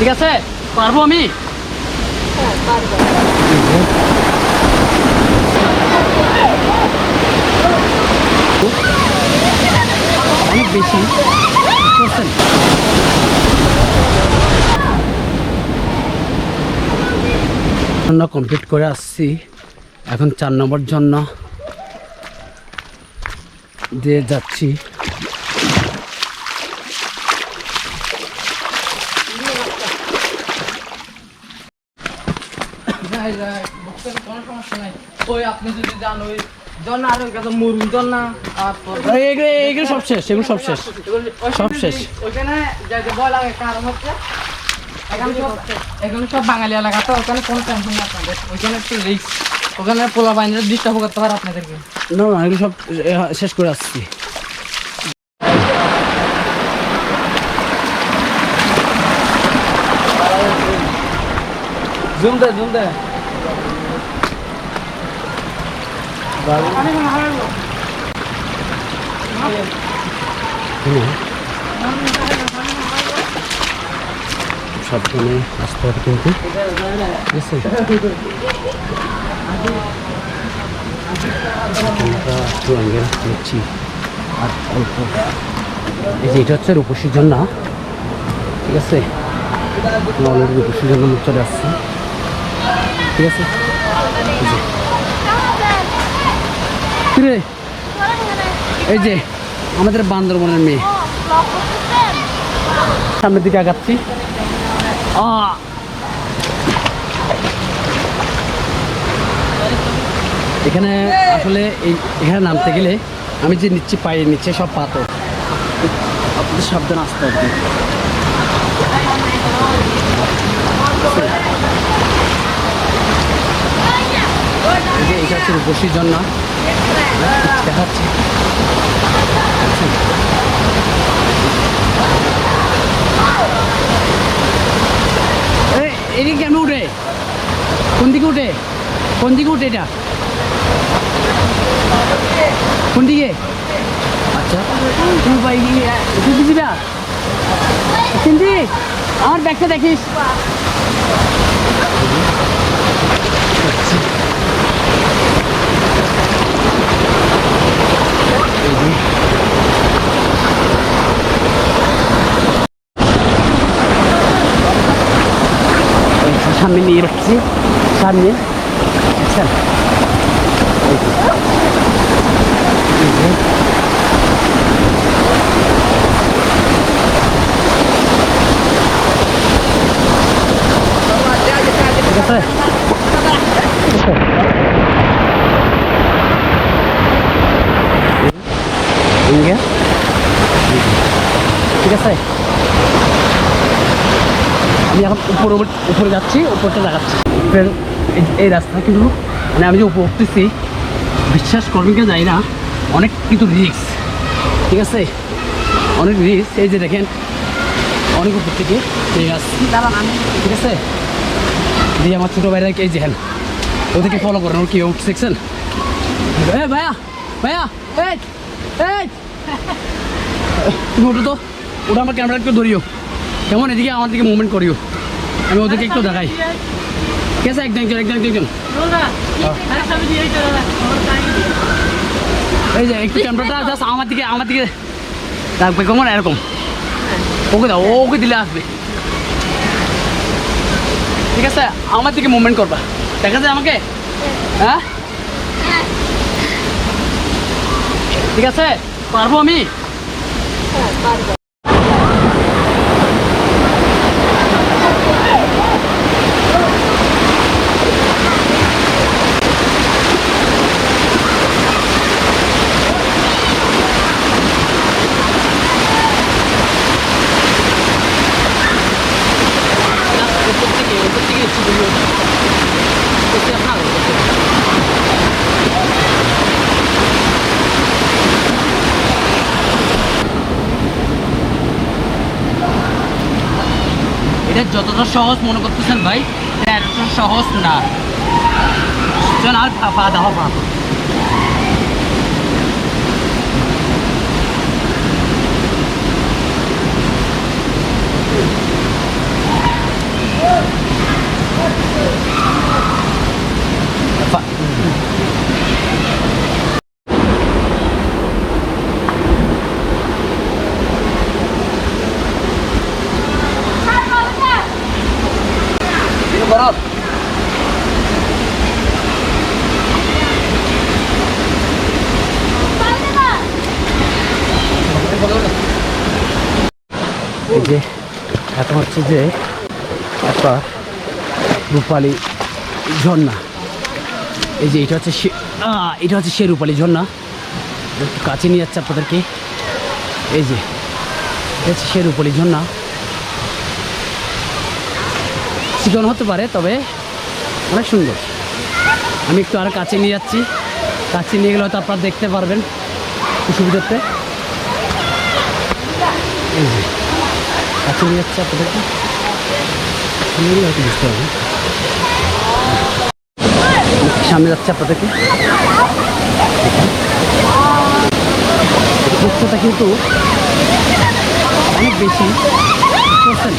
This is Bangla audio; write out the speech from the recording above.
ঠিক আছে, পারবো আমি। অনেক বেশি করছেন। কমপ্লিট করে আসছি, এখন 4 নম্বর জন্য দিয়ে যাচ্ছি। আপনি যদি যান ওই জন আর মুরুম জন না, এগুলো সব শেষ, এগুলো সব শেষ, সব শেষ। ওইখানে ভয় লাগে কারণ হচ্ছে এখানে সব বাঙালি এলাকা, তো ওখানে কোনো টেনশন নেই আপনাদের। ওইখানে একটু রিস্ক, ওখানে পোলা বাইনের ডিস্টার্ব করতে পারে আপনাদেরকে। না না, এগুলো সব শেষ করে আসছি। জুম দে জুম দে। সাবধানে আসতে হবে কিন্তু, একটু অ্যাঙ্গেল নিচ্ছি আর অল্প। এই যে এটা হচ্ছে রূপসীর জন্য, ঠিক আছে, অলরেডি রূপসীর জন্য মুখ চলে আসছে, ঠিক আছে। রে এই যে আমাদের বান্দরবনের মেয়ে, সামনের দিকে আগাচ্ছি। এখানে আসলে এখানে নামতে গেলে আমি যে নিচ্ছি পায়ের নিচে সব পাথর, আপনাদের সাবধান আসতে হবে। এটা হচ্ছে রূপসীর জন্য দেখাচ্ছি। এদিকে কেমন উঠে, কোন দিকে উঠে, কোন দিকে উঠে, এটা কোন দিকে? আচ্ছা তুই ভাই দিবা চিন্তি, আমার ব্যাগটা দেখিস। সামনে নিয়ে রাখছি, সামনে আচ্ছা ঠিক আছে। ঠিক আছে, আমি এখন উপরে যাচ্ছি, উপরটা দেখাচ্ছি। এই রাস্তা কিন্তু মানে আমি যে উপরে উঠতেছি, বিশ্বাস করবেন কি যাই না, অনেক কিন্তু রিস্ক, ঠিক আছে, অনেক রিস্ক। এই যে দেখেন অনেক উপর থেকে আসছি, ঠিক আছে। দিয়ে আমার ছোটো ভাইরা এই যে হেন ওদেরকে ফলো করেন, ওর কীভাবে উঠছে দেখছেন। ভাইয়া ভাইয়া তুমি ওঠো তো, ওটা আমার ক্যামেরা একটু ধরিও, কেমন এদিকে আমার দিকে মুভমেন্ট করিও, আমি ওদেরকে একটু দেখাই, ঠিক আছে। একদম এই যে একটু ক্যামেরাটা জাস্ট আমার দিকে রাখবে, কেমন এরকম, ওকে দাও, ওকে দিলে আসবে, ঠিক আছে। আমার দিকে মুভমেন্ট করবা, দেখা যায় আমাকে, হ্যাঁ ঠিক আছে, পারবো আমি। এটা যতটা সহজ মনে করতেছেন ভাই, এটা এতটা সহজ না। চল আর পা দাও, পা এই যে এটা হচ্ছে যে একটা রূপালী ঝর্ণা। এই যে এটা হচ্ছে এটা হচ্ছে সে রূপালী ঝর্ণা। একটু কাছে নিয়ে যাচ্ছে আপনাদেরকে। এই যে এটা হচ্ছে সে রূপালী ঝর্ণা। চিকন হতে পারে, তবে অনেক সুন্দর। আমি একটু আরও কাছে নিয়ে যাচ্ছি। কাছে নিয়ে গেলে হয়তো আপনারা দেখতে পারবেন সুবিধাতে। এই যে কাছে নিয়ে যাচ্ছে আপনাদেরকে, হয়তো বুঝতে পারবেন। সামনে যাচ্ছে আপনাদেরকে। উচ্চতা কিন্তু অনেক বেশি, বুঝতে পারছেন?